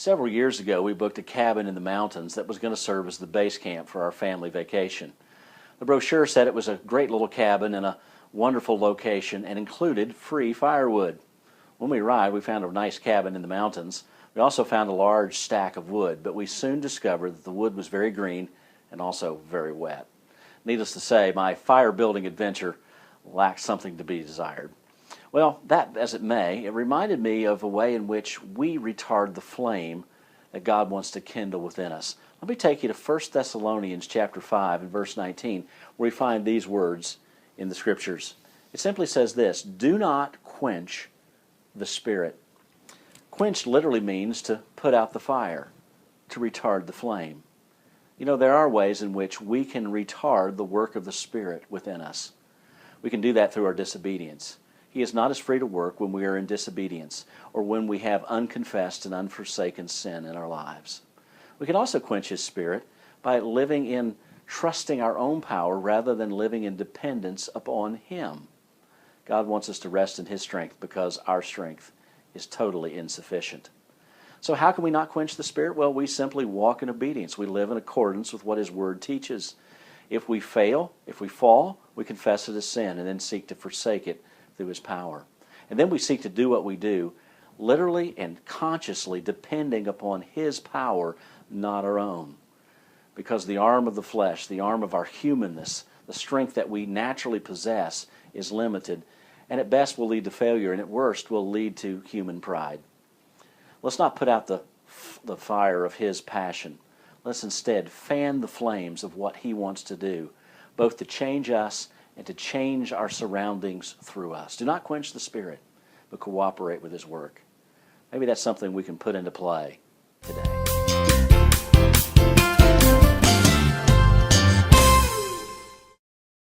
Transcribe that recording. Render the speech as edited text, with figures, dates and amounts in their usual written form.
Several years ago, we booked a cabin in the mountains that was going to serve as the base camp for our family vacation. The brochure said it was a great little cabin in a wonderful location and included free firewood. When we arrived, we found a nice cabin in the mountains. We also found a large stack of wood, but we soon discovered that the wood was very green and also very wet. Needless to say, my fire building adventure lacked something to be desired. Well, that as it may, it reminded me of a way in which we retard the flame that God wants to kindle within us. Let me take you to 1 Thessalonians chapter 5 and verse 19, where we find these words in the Scriptures. It simply says this: "Do not quench the Spirit." Quench literally means to put out the fire, to retard the flame. You know, there are ways in which we can retard the work of the Spirit within us. We can do that through our disobedience. He is not as free to work when we are in disobedience or when we have unconfessed and unforsaken sin in our lives. We can also quench His Spirit by living in trusting our own power rather than living in dependence upon Him. God wants us to rest in His strength because our strength is totally insufficient. So how can we not quench the Spirit? Well, we simply walk in obedience. We live in accordance with what His Word teaches. If we fail, if we fall, we confess it as sin and then seek to forsake it through His power. And then we seek to do what we do, literally and consciously depending upon His power, not our own. Because the arm of the flesh, the arm of our humanness, the strength that we naturally possess is limited, and at best will lead to failure, and at worst will lead to human pride. Let's not put out the fire of His passion. Let's instead fan the flames of what He wants to do, both to change us and to change our surroundings through us. Do not quench the Spirit, but cooperate with His work. Maybe that's something we can put into play today.